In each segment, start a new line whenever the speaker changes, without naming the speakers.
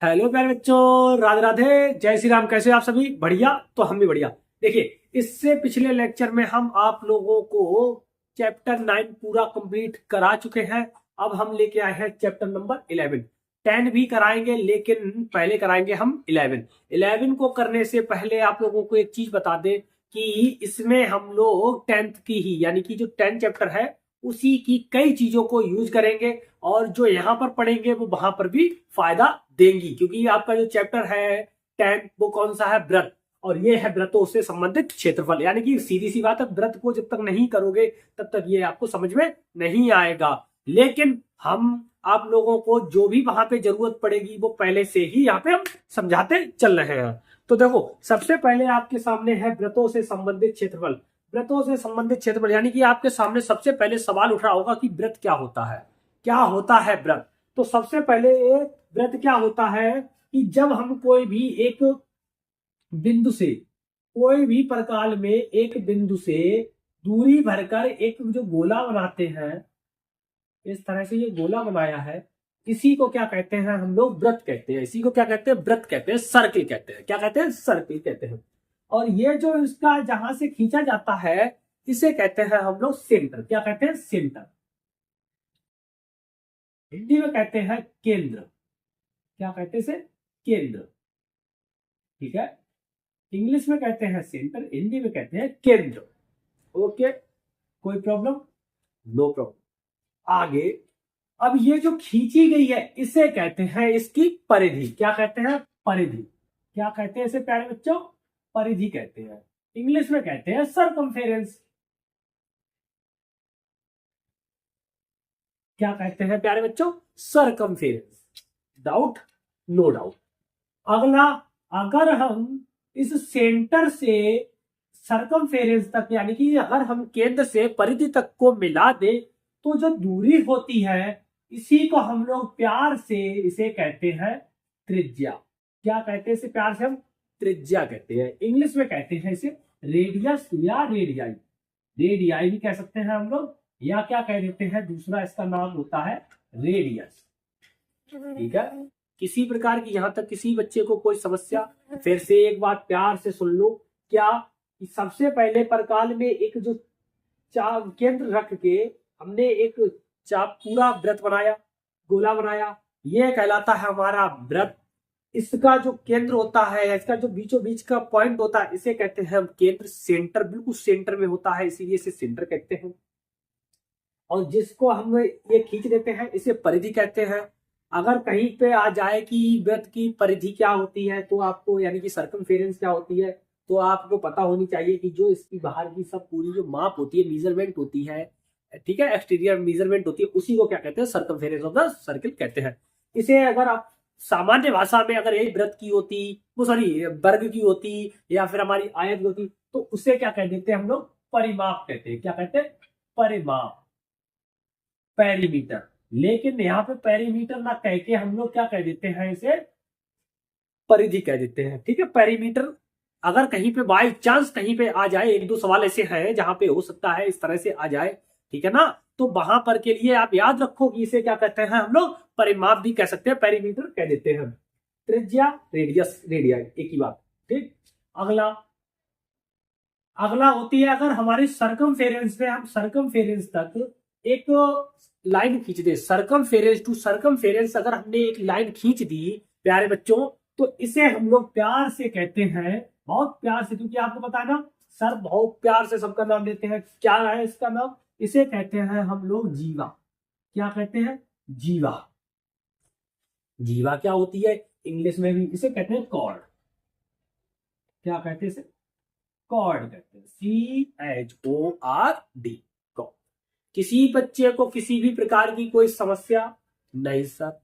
Hello प्यारे बच्चों, राधे राधे, जय श्री राम। कैसे आप सभी? बढ़िया। तो हम भी बढ़िया। देखिए, इससे पिछले लेक्चर में हम आप लोगों को चैप्टर 9 पूरा कंप्लीट करा चुके हैं। अब हम लेके आए हैं चैप्टर नंबर 11। 10 भी कराएंगे, लेकिन पहले कराएंगे हम 11। 11 को करने से पहले आप लोगों को एक चीज बता दें कि इसमें हम लोग 10th की ही यानी कि जो 10 चैप्टर है उसी की कई चीजों को यूज करेंगे, और जो यहाँ पर पढ़ेंगे वो वहां पर भी फायदा देंगी। क्योंकि आपका जो चैप्टर है 10 वो कौन सा है? व्रत। और ये है व्रतों से संबंधित क्षेत्रफल। यानी कि सीधी सी बात है, व्रत को जब तक नहीं करोगे तब तक ये आपको समझ में नहीं आएगा। लेकिन हम आप लोगों को जो भी वहां पे जरूरत पड़ेगी वो पहले से ही यहाँ पे हम समझाते चल रहे हैं। तो देखो, सबसे पहले आपके सामने है व्रतों से संबंधित क्षेत्रफल। व्रतों से संबंधित क्षेत्रफल यानी कि आपके सामने सबसे पहले सवाल उठ रहा होगा कि व्रत क्या होता है। क्या होता है व्रत? तो सबसे पहले व्रत क्या होता है कि जब हम कोई भी एक बिंदु से, कोई भी प्रकार में एक बिंदु से दूरी भरकर एक जो गोला बनाते हैं, इस तरह से ये गोला बनाया है, इसी को क्या कहते हैं? हम लोग व्रत कहते हैं। इसी को क्या कहते हैं? व्रत कहते हैं, सर्किल कहते हैं। क्या कहते हैं? सर्किल कहते हैं। और ये जो इसका जहां से खींचा जाता है इसे कहते हैं हम लोग सेंटर। क्या कहते हैं? सेंटर। हिंदी में कहते हैं केंद्र। क्या कहते हैं? इसे केंद्र। ठीक है। इंग्लिश में कहते हैं सेंटर, हिंदी में कहते हैं केंद्र। ओके, कोई प्रॉब्लम? No problem. आगे, अब ये जो खींची गई है इसे कहते हैं इसकी परिधि। क्या कहते हैं? परिधि। क्या कहते हैं इसे प्यारे बच्चों? परिधि कहते हैं। इंग्लिश में कहते हैं सरकमफेरेंस। क्या कहते हैं प्यारे बच्चों? सरकमफेरेंस। डाउट? No doubt. अगला, अगर हम इस सेंटर से सरकमफेरेंस तक यानी कि अगर हम केंद्र से परिधि तक को मिला दे तो जो दूरी होती है इसी को हम लोग प्यार से इसे कहते हैं त्रिज्या। क्या कहते हैं इसे प्यार से? हम त्रिज्या कहते हैं। इंग्लिश में कहते हैं इसे रेडियस या रेडियाई। रेडियाई भी कह सकते हैं हम लोग, या क्या कह देते हैं, दूसरा इसका नाम होता है रेडियस। ठीक है। किसी प्रकार की यहां तक किसी बच्चे को कोई समस्या? फिर से एक बात प्यार से सुन लो। क्या? सबसे पहले परकाल में एक जो केंद्र रख के हमने एक पूरा व्रत बनाया, गोला बनाया, यह कहलाता है हमारा व्रत। इसका जो केंद्र होता है, इसका जो बीचों बीच का पॉइंट होता है इसे कहते हैं हम केंद्र। सेंटर बिल्कुल सेंटर में होता है, इसीलिए इसे सेंटर कहते हैं। और जिसको हम ये खींच देते हैं इसे परिधि कहते हैं। अगर कहीं पे आ जाए कि व्रत की परिधि क्या होती है तो आपको, यानी कि सर्कमफेरेंस क्या होती है, तो आपको पता होनी चाहिए कि जो इसकी बाहर की सब पूरी जो माप होती है, मेजरमेंट होती है, ठीक है, एक्सटीरियर मेजरमेंट होती है, उसी को क्या कहते हैं? सर्कमफेरेंस ऑफ द सर्किल कहते हैं। इसे अगर आप सामान्य भाषा में अगर एक व्रत की होती, वो सॉरी वर्ग की होती, या फिर हमारी आयत होती, तो उसे क्या कह देते हैं हम लोग? परिमाप कहते हैं। क्या कहते हैं? परिमाप, पेरीमीटर। लेकिन यहाँ पे पेरीमीटर ना कह के हम लोग क्या कह देते हैं? इसे परिधि कह देते हैं। ठीक है। पेरीमीटर अगर कहीं पे बाय चांस कहीं पे आ जाए, एक दो सवाल ऐसे हैं जहां पे हो सकता है इस तरह से आ जाए, ठीक है ना, तो वहां पर के लिए आप याद रखो कि इसे क्या कहते हैं हम लोग? परिमाप भी कह सकते हैं, पेरीमीटर कह देते हैं। त्रिज्या, रेडियस, रेडियाई, एक ही बात। ठीक। अगला, अगला होती है अगर हमारे सर्कमफेरेंस में हम सर्कमफेरेंस तक एक लाइन खींच दे। सर्कमफेरेंस टू सर्कमफेरेंस अगर हमने एक लाइन खींच दी प्यारे बच्चों, तो इसे हम लोग प्यार से कहते हैं, बहुत प्यार से, क्योंकि आपको पता है ना सर बहुत प्यार से सबका नाम देते हैं। क्या है इसका नाम? इसे कहते हैं हम लोग जीवा। क्या कहते हैं? जीवा। जीवा क्या होती है? इंग्लिश में भी इसे कहते हैं कॉर्ड। क्या कहते हैं इसे? कॉर्ड कहते हैं। CHORD। किसी बच्चे को किसी भी प्रकार की कोई समस्या नहीं सर?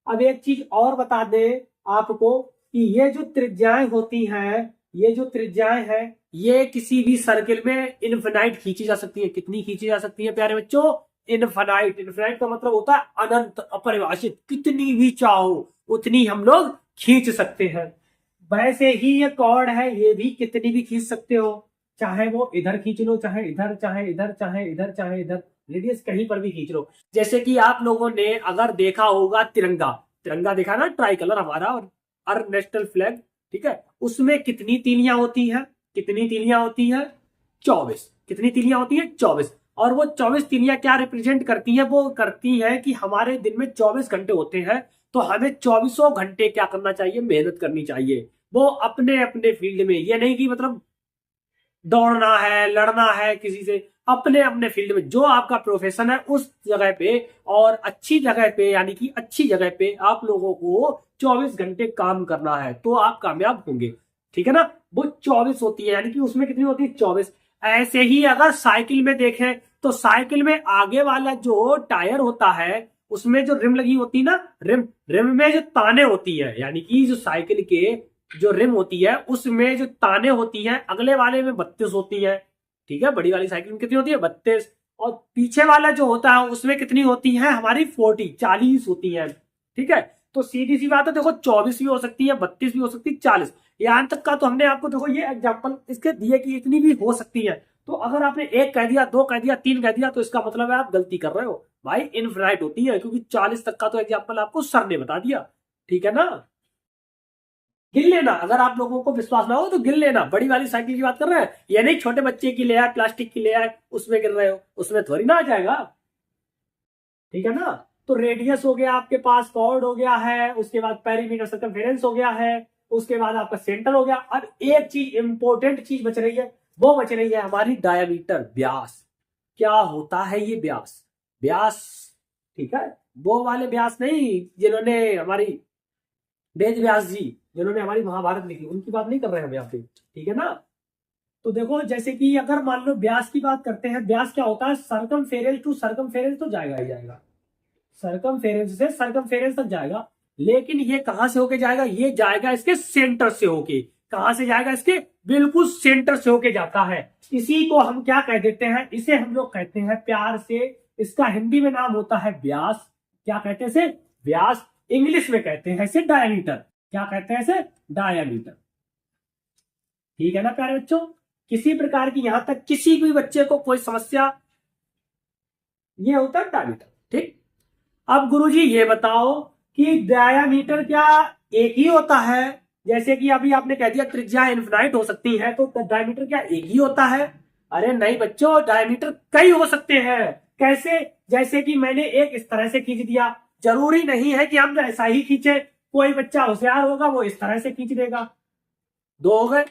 अब एक चीज और बता दें आपको कि ये जो त्रिज्याएं होती हैं, ये जो त्रिज्याएं हैं, ये किसी भी सर्किल में इनफिनाइट खींची जा सकती है। कितनी खींची जा सकती है प्यारे बच्चों? इनफिनाइट। इनफिनाइट का मतलब होता है अनंत, अपरिभाषित। कितनी भी चाहो उतनी हम लोग खींच सकते हैं। वैसे ही ये कॉर्ड है, ये भी कितनी भी खींच सकते हो, चाहे वो इधर खींच लो, चाहे इधर, चाहे इधर, चाहे इधर, चाहे इधर, रेडियस कहीं पर भी खींच लो। जैसे कि आप लोगों ने अगर देखा होगा तिरंगा, तिरंगा देखा ना, ट्राई कलर हमारा और नेशनल फ्लैग, ठीक है, उसमें कितनी तीलियां होती हैं? कितनी तीलियां होती हैं? 24। कितनी तीलियां होती हैं? 24। और वो 24 तीलियां क्या रिप्रेजेंट करती हैं? वो करती हैं कि हमारे दिन में 24 घंटे होते हैं, तो हमें 24 घंटे क्या करना चाहिए? मेहनत करनी चाहिए। वो अपने अपने फील्ड में, ये नहीं कि मतलब दौड़ना है, लड़ना है किसी से, अपने अपने फील्ड में जो आपका प्रोफेशन है उस जगह पे और अच्छी जगह पे, यानी कि अच्छी जगह पे आप लोगों को 24 घंटे काम करना है, तो आप कामयाब होंगे। ठीक है ना? वो 24 होती है, यानी कि उसमें कितनी होती है? 24। ऐसे ही अगर साइकिल में देखें तो साइकिल में आगे वाला जो टायर होता है उसमें जो रिम लगी होती है ना, रिम रिम में जो ताने होती है, यानी कि जो साइकिल के जो रिम होती है उसमें जो ताने होती हैं, अगले वाले में 32 होती है। ठीक है, बड़ी वाली साइकिल में कितनी होती है? 32। और पीछे वाला जो होता है उसमें कितनी होती है? हमारी 40 होती है। ठीक है, तो सीधी सी बात है, देखो 24 भी हो सकती है, 32 भी हो सकती है, 40, यहां तक का तो हमने आपको देखो ये एग्जाम्पल इसके दिए कि इतनी भी हो सकती है। तो अगर आपने एक कह दिया, दो कह दिया, तीन कह दिया, तो इसका मतलब है आप गलती कर रहे हो भाई। इनफिनाइट होती है, क्योंकि 40 तक का तो एग्जाम्पल आपको सर ने बता दिया। ठीक है ना? गिन लेना, अगर आप लोगों को विश्वास ना हो तो गिन लेना। बड़ी वाली साइकिल की बात कर रहे हैं, ये नहीं छोटे बच्चे की ले आए, प्लास्टिक की ले आए, उसमें गिन रहे हो, उसमें थोड़ी ना आ जाएगा। ठीक है ना? तो रेडियस हो गया आपके पास, कॉर्ड हो गया है, उसके बाद पेरीमीटर सर्कमफेरेंस हो गया है, उसके बाद आपका सेंटर हो गया। अब एक चीज इंपॉर्टेंट चीज बच रही है, वो बच रही है हमारी डायमीटर, व्यास। क्या होता है ये व्यास? व्यास, ठीक है, वो वाले व्यास नहीं जिन्होंने हमारी वेद व्यास जी, जिन्होंने हमारी महाभारत लिखी, उनकी बात नहीं कर रहे हैं हम यहाँ पे। ठीक है ना? तो देखो, जैसे कि अगर मान लो व्यास की बात करते हैं, व्यास क्या होता है? सर्कमफेरेंस टू सर्कमफेरेंस तो जाएगा ही जाएगा, सर्कमफेरेंस से सर्कमफेरेंस तक जाएगा। लेकिन ये कहां से होके जाएगा? ये जाएगा इसके सेंटर से होके। कहां से जाएगा? इसके बिल्कुल सेंटर से होके जाता है। इसी को हम क्या कह देते हैं? इसे हम लोग कहते हैं प्यार से, इसका हिंदी में नाम होता है व्यास। क्या कहते हैं इसे? व्यास। इंग्लिश में कहते हैं इसे डायमीटर। क्या कहते हैं इसे? डायमीटर। ठीक है ना प्यारे बच्चों? किसी प्रकार की यहां तक किसी भी बच्चे को कोई समस्या, ये होता है डायमीटर। ठीक। अब गुरुजी ये बताओ कि डायमीटर क्या एक ही होता है? जैसे कि अभी आपने कह दिया त्रिज्या इनफिनाइट हो सकती है, तो डायमीटर क्या एक ही होता है? अरे नहीं बच्चों, डायमीटर कई हो सकते हैं। कैसे? जैसे कि मैंने एक इस तरह से खींच दिया, जरूरी नहीं है कि हम ऐसा ही खींचे। कोई बच्चा होशियार होगा, वो इस तरह से खींच देगा, दो हो गए।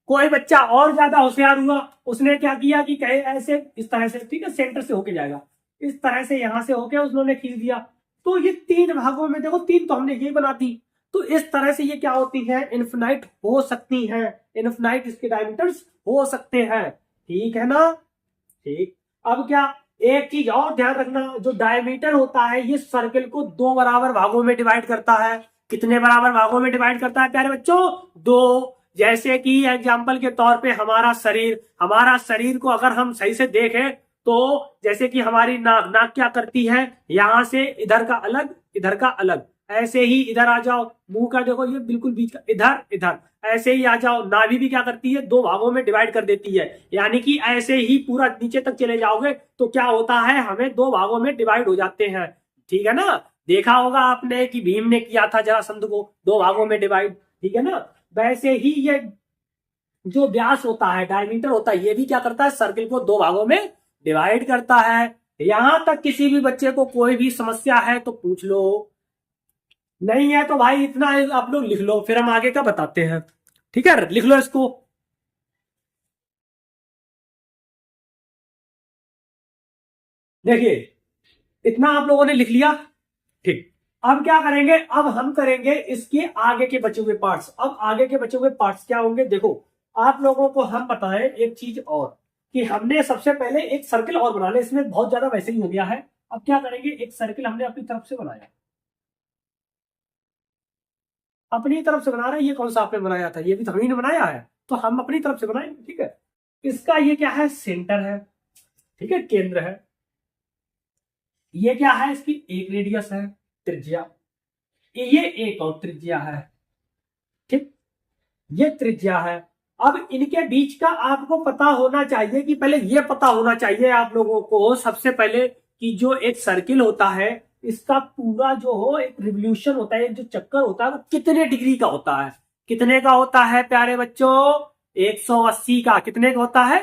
कोई बच्चा और ज्यादा होशियार हुआ, उसने क्या किया कि कहे ऐसे इस तरह से, ठीक है, सेंटर से होके जाएगा, इस तरह से यहां से होके उन्होंने खींच दिया। तो ये तीन भागों में देखो, तीन तो हमने ये बना दी। तो इस तरह से ये क्या होती है? इन्फिनाइट हो सकती है। इन्फिनाइट इसके डायमीटर्स हो सकते हैं। ठीक है ना? ठीक। अब क्या, एक चीज और ध्यान रखना, जो डायमीटर होता है ये सर्किल को दो बराबर भागों में डिवाइड करता है। कितने बराबर भागों में डिवाइड करता है प्यारे बच्चों? दो। जैसे कि एग्जाम्पल के तौर पे हमारा शरीर को अगर हम सही से देखें तो जैसे कि हमारी नाक, नाक क्या करती है? यहां से इधर का अलग, इधर का अलग। ऐसे ही इधर आ जाओ, मुंह का देखो ये बिल्कुल बीच का, इधर इधर। ऐसे ही आ जाओ, नाभि भी क्या करती है? दो भागों में डिवाइड कर देती है। यानी कि ऐसे ही पूरा नीचे तक चले जाओगे तो क्या होता है? हमें दो भागों में डिवाइड हो जाते हैं। ठीक है ना? देखा होगा आपने कि भीम ने किया था जरासंध को दो भागों में डिवाइड। ठीक है ना? वैसे ही ये जो व्यास होता है, डायमीटर होता है, ये भी क्या करता है? सर्किल को दो भागों में डिवाइड करता है। यहां तक किसी भी बच्चे को कोई भी समस्या है तो पूछ लो, नहीं है तो भाई इतना आप लोग लिख लो, फिर हम आगे का बताते हैं। ठीक है, लिख लो इसको। देखिए, इतना आप लोगों ने लिख लिया। ठीक। अब क्या करेंगे? अब हम करेंगे इसके आगे के बचे हुए पार्ट्स। अब आगे के बचे हुए पार्ट्स क्या होंगे? देखो, आप लोगों को हम बताएं एक चीज और, कि हमने सबसे पहले एक सर्किल और बना लिया। इसमें बहुत ज्यादा वैसे ही हो गया है। अब क्या करेंगे? एक सर्किल हमने अपनी तरफ से बनाया, अपनी तरफ से बना रहे हैं। ये कौन सा आपने बनाया था? ये भी तो हमही ने बनाया है, तो हम अपनी तरफ से बनाएंगे। ठीक है, इसका ये क्या है? सेंटर है। ठीक है, केंद्र है। ये क्या है? इसकी एक रेडियस है, त्रिज्या। ये एक और त्रिज्या है। ठीक, ये त्रिज्या है। अब इनके बीच का आपको पता होना चाहिए, कि पहले ये पता होना चाहिए आप लोगों को सबसे पहले कि जो एक सर्किल होता है इसका पूरा जो हो एक रिवोल्यूशन होता है, एक जो चक्कर होता है वो कितने डिग्री का होता है? कितने का होता है प्यारे बच्चों? 180 का। कितने का होता है?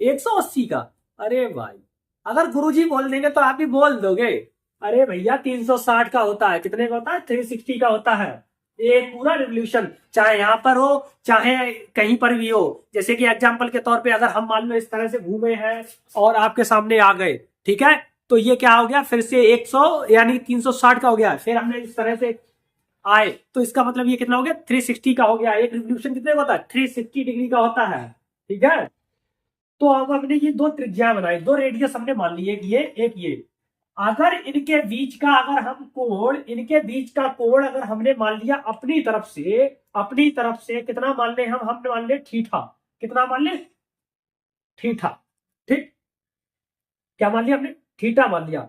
180 का। अरे भाई, अगर गुरुजी बोल देंगे तो आप भी बोल दोगे। अरे भैया 360 का होता है। कितने का होता है? 360 का होता है। एक पूरा रिवोल्यूशन, चाहे यहां पर हो चाहे कहीं पर भी हो। जैसे कि एग्जांपल के तौर पे अगर हम मान लो इस तरह से घूमे हैं और आपके सामने आ गए, ठीक है, तो ये क्या हो गया? फिर से 100 यानी 360 का हो गया। फिर हमने इस तरह से आए तो इसका मतलब ये कितना हो गया? 360 का हो गया। एक रिवोल्यूशन कितने का होता है? 360 डिग्री का होता है। ठीक है, तो अब हमने ये दो त्रिज्या बनाई, दो रेडियस हमने मान ली, एक ये एक ये। अगर इनके बीच का अगर हम कोण, इनके बीच का कोण अगर हमने मान लिया अपनी तरफ से, अपनी तरफ से कितना मान ले हम मान ले थीटा। कितना मान ले? थीटा। ठीक, क्या मान लिया हमने? थीटा मान लिया।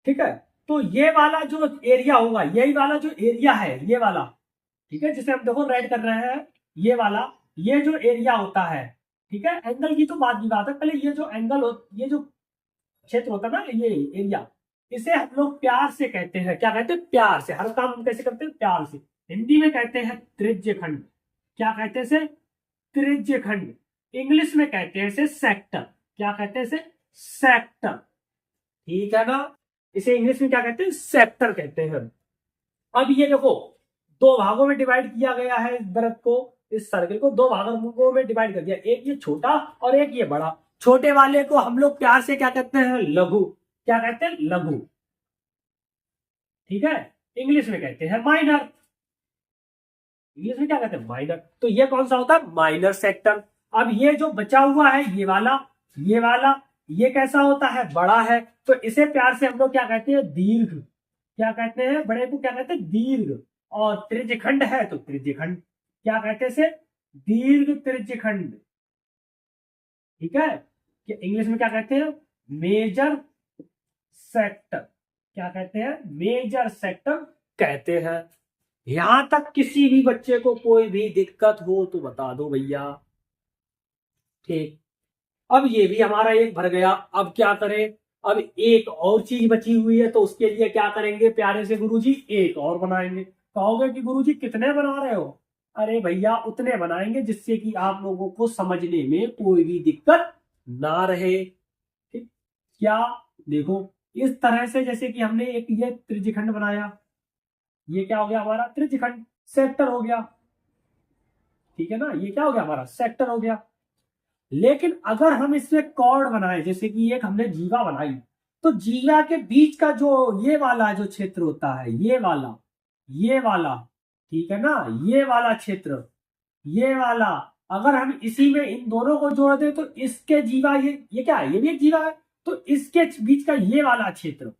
ठीक है, तो ये वाला जो एरिया होगा, यही वाला जो एरिया है ये वाला, ठीक है, जिसे हम देखो रेड कर रहे हैं, ये वाला, ये जो एरिया होता है, ठीक है, एंगल की तो बाद की बात है, पहले ये जो एंगल हो, ये जो क्षेत्र होता है ना, ये एरिया, इसे हम लोग प्यार से कहते हैं, क्या कहते हैं? प्यार से। हर काम हम कैसे करते हैं? प्यार से। हिंदी में कहते हैं त्रिज्य खंड। क्या कहते हैं इसे? त्रिज्य खंड। इंग्लिश में कहते हैं इसे सेक्टर। क्या कहते हैं इसे? सेक्टर। ठीक है ना, इसे इंग्लिश में क्या कहते हैं? सेक्टर कहते हैं। अब ये देखो, दो भागों में डिवाइड किया गया है इस वृत्त को, इस सर्कल को दो भागों में डिवाइड कर दिया, एक ये छोटा और एक ये बड़ा। छोटे वाले को हम लोग प्यार से क्या कहते हैं? लघु। क्या कहते हैं? लघु। ठीक है, इंग्लिश में कहते हैं माइनर। इंग्लिश में क्या कहते हैं? माइनर। तो ये कौन सा होता है? Minor sector. अब ये जो बचा हुआ है ये वाला, ये वाला, ये कैसा होता है? बड़ा है। तो इसे प्यार से हम लोग क्या कहते हैं? दीर्घ। क्या कहते हैं? बड़े को क्या कहते हैं? दीर्घ। और त्रिज्यखंड है तो त्रिज्यखंड। क्या कहते हैं इसे? दीर्घ त्रिज्यखंड। ठीक है, कि इंग्लिश में क्या कहते हैं? Major sector. क्या कहते हैं? मेजर सेक्टर कहते हैं। यहां तक किसी भी बच्चे को कोई भी दिक्कत हो तो बता दो भैया। ठीक, अब ये भी हमारा एक भर गया। अब क्या करें? अब एक और चीज बची हुई है, तो उसके लिए क्या करेंगे प्यारे से गुरुजी? एक और बनाएंगे। कहोगे कि गुरुजी कितने बना रहे हो? अरे भैया उतने बनाएंगे जिससे कि आप लोगों को समझने में कोई भी दिक्कत ना रहे। ठीक, क्या? देखो, इस तरह से जैसे कि हमने एक ये त्रिज्यखंड बनाया, ये क्या हो गया हमारा? त्रिज्यखंड, सेक्टर हो गया। ठीक है ना, ये क्या हो गया हमारा? सेक्टर हो गया। लेकिन अगर हम इसमें कॉर्ड बनाए, जैसे कि एक हमने जीवा बनाई, तो जीवा के बीच का जो ये वाला जो क्षेत्र होता है, ये वाला, ये वाला, ठीक है ना, ये वाला क्षेत्र, ये वाला, अगर हम इसी में इन दोनों को जोड़ दें तो इसके जीवा, ये क्या है? ये भी एक जीवा है। तो इसके बीच का ये वाला क्षेत्र,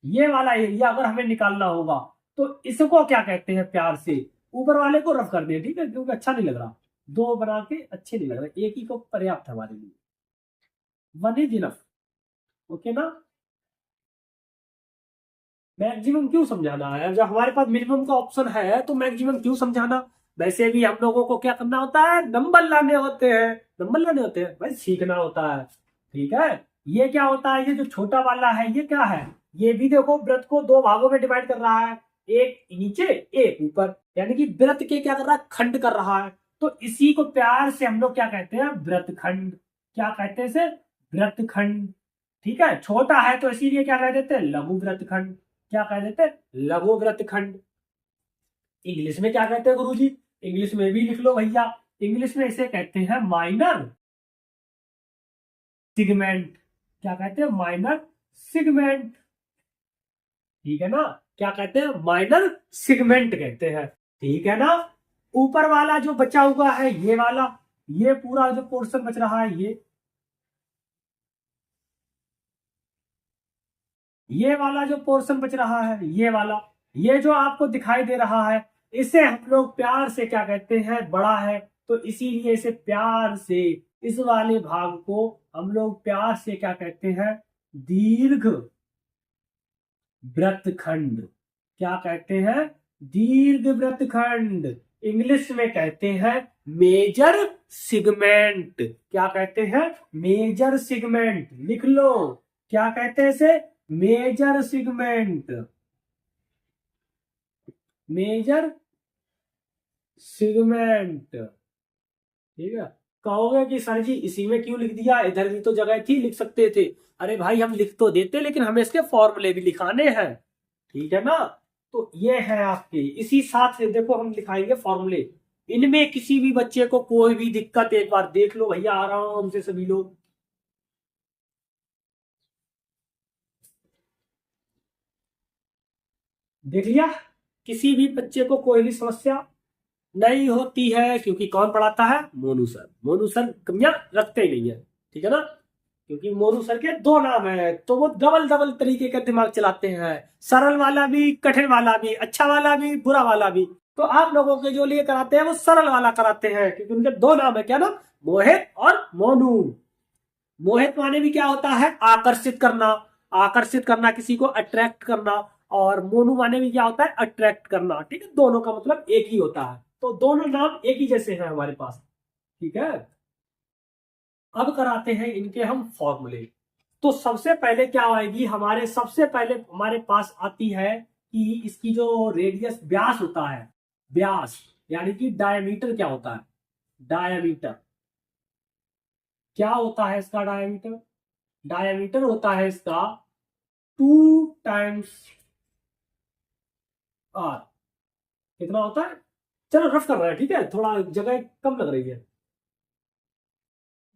ये वाला एरिया अगर हमें निकालना होगा तो इसको क्या कहते हैं प्यार से? ऊपर वाले को रफ कर दें, ठीक है, क्योंकि अच्छा नहीं लग रहा, दो बना के अच्छे नहीं लग रहे, एक ही को पर्याप्त है हमारे लिए। One is enough. ओके ना? मैक्सिमम क्यों समझाना है? जब हमारे पास मिनिमम का ऑप्शन है तो मैक्सिमम क्यों समझाना? वैसे भी हम लोगों को क्या करना होता है? नंबर लाने होते हैं। नंबर लाने होते हैं भाई, सीखना होता है। ठीक है, ये क्या होता है? ये जो छोटा वाला है ये क्या है? ये भी देखो वृत्त को दो भागों में डिवाइड कर रहा है, एक नीचे एक ऊपर, यानी कि वृत्त के क्या कर रहा है? खंड कर रहा है। तो इसी को प्यार से हम लोग क्या कहते हैं? वृत्तखंड। क्या कहते हैं इसे? वृत्तखंड। ठीक है, छोटा है तो इसीलिए क्या कह देते हैं? लघु वृत्तखंड। क्या कह देते हैं? लघु वृत्तखंड। इंग्लिश में क्या कहते हैं गुरुजी? इंग्लिश में भी लिख लो भैया, इंग्लिश में इसे कहते हैं माइनर सिगमेंट। क्या कहते हैं? Minor segment. ठीक है ना, क्या कहते हैं? माइनर सिगमेंट कहते हैं। ठीक है ना, ऊपर वाला जो बचा हुआ है ये वाला, ये पूरा जो पोर्शन बच रहा है ये वाला जो पोर्शन बच रहा है, ये वाला, ये जो आपको दिखाई दे रहा है, इसे हम लोग प्यार से क्या कहते हैं? बड़ा है। तो इसीलिए इसे प्यार से, इस वाले भाग को हम लोग प्यार से क्या कहते हैं? दीर्घ वृत्तखंड। क्या कहते हैं? दीर्घ वृत्तखंड। इंग्लिश में कहते हैं मेजर सिगमेंट। क्या कहते हैं? Major segment. लिख लो, क्या कहते हैं इसे? Major segment. Major segment. ठीक है, कहोगे कि सर जी इसी में क्यों लिख दिया, इधर भी तो जगह थी, लिख सकते थे। अरे भाई हम लिख तो देते, लेकिन हमें इसके फॉर्मूले भी लिखाने हैं, ठीक है ना। तो ये है आपके, इसी साथ से देखो हम लिखाएंगे फॉर्मूले। इनमें किसी भी बच्चे को कोई भी दिक्कत, एक बार देख लो भैया आराम से सभी लोग। देख लिया, किसी भी बच्चे को कोई भी समस्या नहीं होती है, क्योंकि कौन पढ़ाता है, मोनू सर। मोनू सर कमियां रखते ही नहीं है, ठीक है ना। क्योंकि मोनू सर के दो नाम है, तो वो डबल डबल तरीके का दिमाग चलाते हैं, सरल वाला भी, कठिन वाला भी, अच्छा वाला भी, बुरा वाला भी। तो आप लोगों के जो लिए कराते हैं वो सरल वाला कराते हैं, क्योंकि उनके दो नाम है, क्या नाम, मोहित और मोनू। मोहित माने भी क्या होता है, आकर्षित करना, आकर्षित करना, किसी को अट्रैक्ट करना। और मोनू माने भी क्या होता है, अट्रैक्ट करना। ठीक है, दोनों का मतलब एक ही होता है, तो दोनों नाम एक ही जैसे हैं हमारे पास। ठीक है, अब कराते हैं इनके हम फॉर्मूले। तो सबसे पहले क्या आएगी हमारे, सबसे पहले हमारे पास आती है कि इसकी जो रेडियस, व्यास होता है, व्यास यानी कि डायमीटर क्या होता है, डायमीटर क्या होता है इसका, डायमीटर, डायमीटर होता है इसका 2 टाइम्स आर। कितना होता है, चलो रफ कर रहे हैं, ठीक है, थोड़ा जगह कम लग रही है,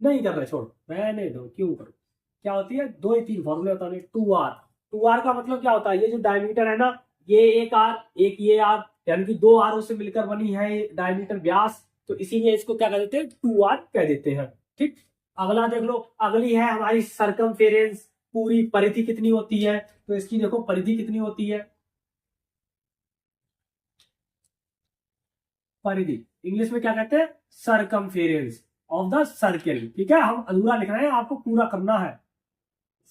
नहीं कर रहे, छोड़ रहने दो, क्यों करो। क्या होती है, दो ही तीन फॉर्मूले होता है, 2 आर। 2 आर का मतलब क्या होता है, ये जो डायमीटर है ना, ये एक आर, एक ये आर, यानी कि दो आरों से मिलकर बनी है डायमीटर, व्यास। तो इसीलिए इसको क्या कह देते हैं, 2 आर कह देते हैं। ठीक, अगला देख लो, अगली है हमारी सरकमफेरेंस, पूरी परिधि कितनी होती है। तो इसकी देखो परिधि कितनी होती है, परिधि इंग्लिश में क्या कहते हैं, सरकमफेरेंस ऑफ द सर्किल। ठीक है, हम अधूरा लिख रहे हैं, आपको पूरा करना है,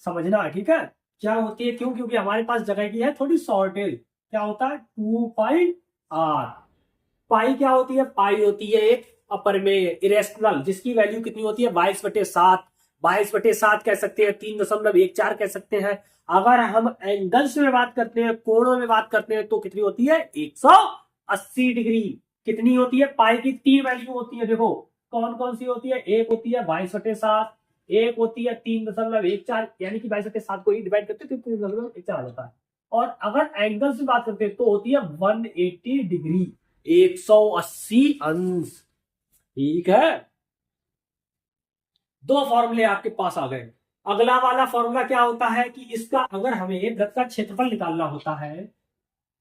समझना है, ठीक है। क्या होती है, क्यों, क्योंकि हमारे पास जगह की है थोड़ी शॉर्टेज। क्या होता है, 2 पाई आर। पाई क्या होती है, पाई होती है एक अपर में इरेशनल, जिसकी वैल्यू कितनी होती है, 22/7। 22/7 कह सकते हैं, 3.14 कह सकते हैं। अगर हम एंगल्स में बात करते हैं, कोणों में बात करते हैं, तो कितनी होती है, 180 डिग्री। कितनी होती है, पाई की 3 वैल्यू होती है, देखो कौन कौन सी होती है, एक होती है 22/7, एक होती है 3.14, यानी कि 22/7 को ही डिवाइड करते हैं तो 3.14 आ जाता है। और अगर एंगल से बात करते हैं तो होती है 180 डिग्री, 180 अंश। ठीक है, दो फॉर्मूले आपके पास आ गए। अगला वाला फॉर्मूला क्या होता है कि इसका, अगर हमें वृत्त का क्षेत्रफल निकालना होता है,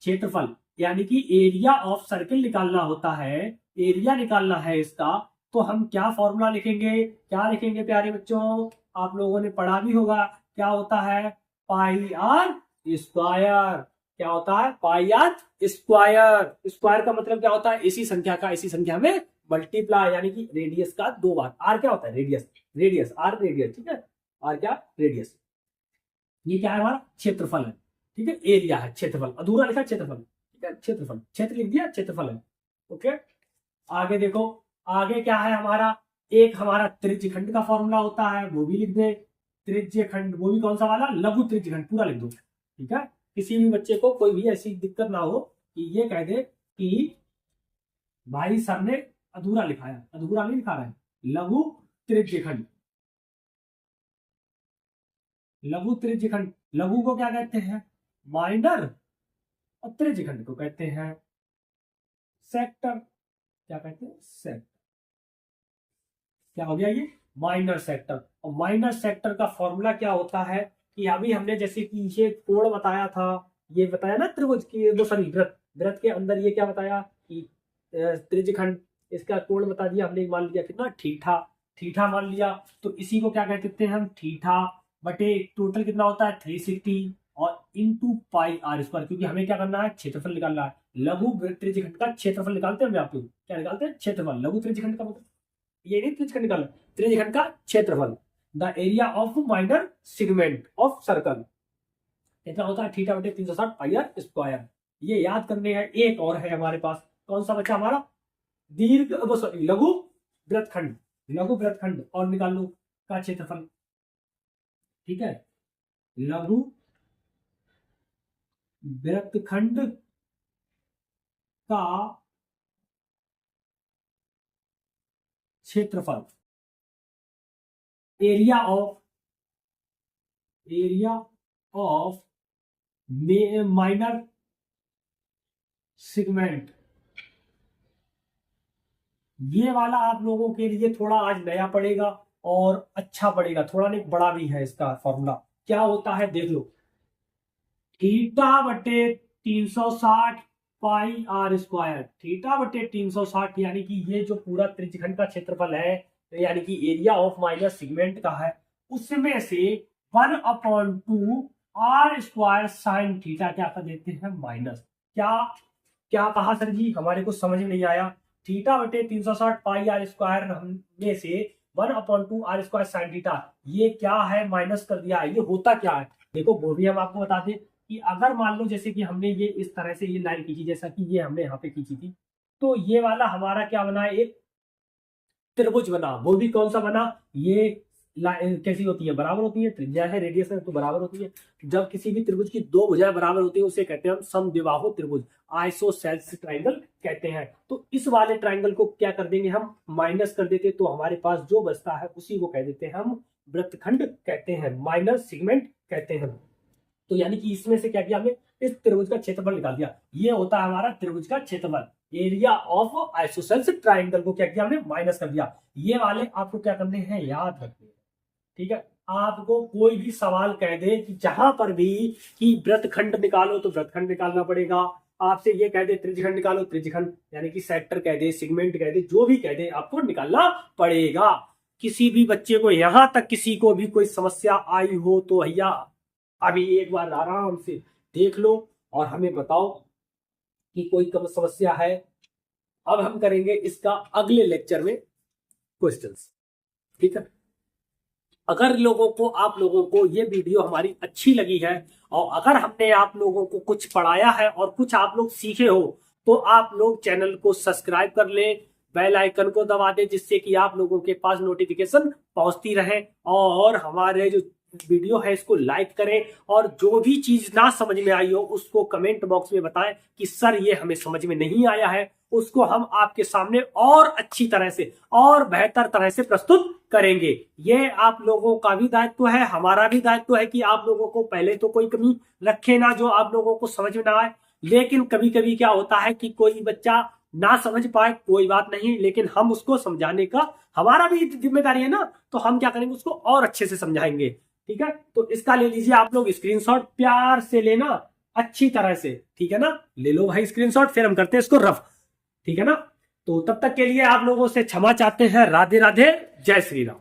क्षेत्रफल यानी कि एरिया ऑफ सर्किल निकालना होता है, एरिया निकालना है इसका, तो हम क्या फॉर्मूला लिखेंगे, क्या लिखेंगे प्यारे बच्चों, आप लोगों ने पढ़ा भी होगा, क्या होता है, पाई आर स्क्वायर। क्या होता है, पाई आर स्क्वायर। स्क्वायर का मतलब क्या होता है, इसी संख्या का इसी संख्या में मल्टीप्लाई, यानी कि रेडियस का 2 बार। आर क्या होता है, रेडियस, रेडियस आर रेडियस, ठीक है, आर क्या, रेडियस। ये क्या है, हमारा क्षेत्रफल है। ठीक है, एरिया है, क्षेत्रफल अधूरा लिखा, क्षेत्रफल, ठीक है, क्षेत्रफल, क्षेत्र लिख दिया, क्षेत्रफल है। ओके, आगे देखो, आगे क्या है हमारा, एक हमारा त्रिज्यखंड का फॉर्मूला होता है, वो भी लिख दे। त्रिज्यखंड, वो भी कौन सा वाला, लघु त्रिज्यखंड, पूरा लिख दो। ठीक है, किसी भी बच्चे को कोई भी ऐसी दिक्कत ना हो कि ये कह दे कि भाई सर ने अधूरा लिखा है, अधूरा नहीं लिखा है। लघु त्रिज्यखंड, लघु त्रिज्यखंड, लघु को क्या कहते हैं, माइनर, और त्रिज्यखंड को कहते हैं सेक्टर। क्या कहते हैं, सेक्टर। क्या हो गया ये, माइनर सेक्टर। और माइनर सेक्टर का फॉर्मूला क्या होता है कि अभी हमने जैसे कि ये कोण बताया था, ये बताया ना त्रिभुज की, वो सॉरी वृत्त, वृत्त के अंदर ये क्या बताया कि त्रिज्यखंड, इसका कोण बता दिया हमने, मान लिया कितना, थीटा, थीटा मान लिया। तो इसी को क्या कहते हैं हम, थीटा बटे टोटल कितना होता है, 360, और इंटू पाई आर स्क्वायर, क्योंकि हमें क्या करना है, क्षेत्रफल निकालना है। लघु त्रिज्यखंड का क्षेत्रफल निकालते हैं हम, आप लोग क्या निकालते हैं, क्षेत्रफल। लघु त्रिज्यखंड का मतलब ये नहीं, त्रिज्यखंड निकालना, त्रिज्यखंड का क्षेत्रफल, the area of minor segment of circle कितना होता है, थीटा बटे 360 पाई आर स्क्वायर। ये याद करने हैं। एक और है हमारे पास, कौन सा बच्चा हमारा, दीर्घ, सॉरी लघु वृत्तखंड, लघु वृत्तखंड और निकाल लो का क्षेत्रफल। ठीक है, लघु वृत्तखंड का क्षेत्रफल, एरिया ऑफ माइनर सेगमेंट। ये वाला आप लोगों के लिए थोड़ा आज नया पड़ेगा और अच्छा पड़ेगा, थोड़ा नहीं बड़ा भी है। इसका फॉर्मूला क्या होता है देख लो, थीटा बटे 360 पाई आर स्क्वायर। थीटा बटे 360 यानी कि ये जो पूरा त्रिज्यखंड का क्षेत्रफल है, यानी कि एरिया ऑफ माइनर सेगमेंट का है, उसमें से 1/2 आर स्क्वायर साइन थीटा क्या कर देते हैं माइनस। क्या क्या कहा सर जी, हमारे को समझ में नहीं आया। थीटा बटे 360 पाई आर स्क्वायर में से 1/2 आर स्क्वायर साइन थीटा, ये क्या है माइनस कर दिया है। ये होता क्या है देखो, वो भी हम आपको बता दें कि अगर मान लो जैसे कि हमने ये इस तरह से ये लाइन खींची, जैसा कि ये हमने यहाँ पे खींची थी, तो ये वाला हमारा क्या बना, एक त्रिभुज बना। वो भी कौन सा बना, ये कैसी होती है, बराबर होती है, त्रिज्या है रेडियस है तो बराबर होती है। जब किसी भी त्रिभुज की दो भुजाएं बराबर होती है उसे कहते हैं हम समद्विबाहु त्रिभुज, आइसोसेल्स ट्रायंगल कहते हैं। तो इस वाले ट्रायंगल को क्या कर देंगे हम, माइनस कर देते, तो हमारे पास जो बचता है उसी को कह देते हैं हम वृत्तखंड कहते हैं, माइनर सेगमेंट कहते हैं। तो यानी कि इसमें से क्या किया हमने, इस त्रिभुज का क्षेत्रफल निकाल दिया। ये होता है हमारा त्रिभुज का क्षेत्रफल, एरिया ऑफ आइसोसेल्स ट्रायंगल को क्या किया हमने, माइनस कर दिया। ये वाले आपको क्या करने हैं, याद रखने हैं, ठीक है। आपको कोई भी सवाल कह दे कि जहां पर भी कि वृत्तखंड निकालो तो वृत्तखंड निकालना पड़ेगा, आपसे ये कह दे त्रिज्यखंड निकालो, त्रिज्यखंड यानी कि सेक्टर कह दे, सेगमेंट कह दे, जो भी कह दे आपको निकालना पड़ेगा। किसी भी बच्चे को यहां तक किसी को भी कोई समस्या आई हो तो भैया अभी एक बार आराम से देख लो और हमें बताओ कि कोई कम समस्या है। अब हम करेंगे इसका अगले लेक्चर में क्वेश्चंस, ठीक है। अगर आप लोगों को ये वीडियो हमारी अच्छी लगी है और अगर हमने आप लोगों को कुछ पढ़ाया है और कुछ आप लोग सीखे हो, तो आप लोग चैनल को सब्सक्राइब कर लें, बेल आइकन को दबा दें, जिससे कि आप लोगों के पास नोटिफिकेशन पहुंचती रहे। और हमारे जो वीडियो है इसको लाइक करें और जो भी चीज ना समझ में आई हो उसको कमेंट बॉक्स में बताएं कि सर ये हमें समझ में नहीं आया है, उसको हम आपके सामने और अच्छी तरह से और बेहतर तरह से प्रस्तुत करेंगे। ये आप लोगों का भी दायित्व है, हमारा भी दायित्व है कि आप लोगों को पहले तो कोई कमी रखे ना जो आप लोगों को समझ में ना आए। लेकिन कभी कभी क्या होता है कि कोई बच्चा ना समझ पाए, कोई बात नहीं, लेकिन हम उसको समझाने का हमारा भी जिम्मेदारी है ना, तो हम क्या करेंगे उसको और अच्छे से समझाएंगे, ठीक है। तो इसका ले लीजिए आप लोग स्क्रीनशॉट, प्यार से लेना अच्छी तरह से, ठीक है ना। ले लो भाई स्क्रीनशॉट, फिर हम करते हैं इसको रफ, ठीक है ना। तो तब तक के लिए आप लोगों से क्षमा चाहते हैं। राधे राधे, जय श्री राम।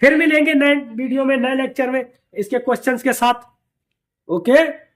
फिर मिलेंगे नए वीडियो में, नए लेक्चर में इसके क्वेश्चंस के साथ। ओके।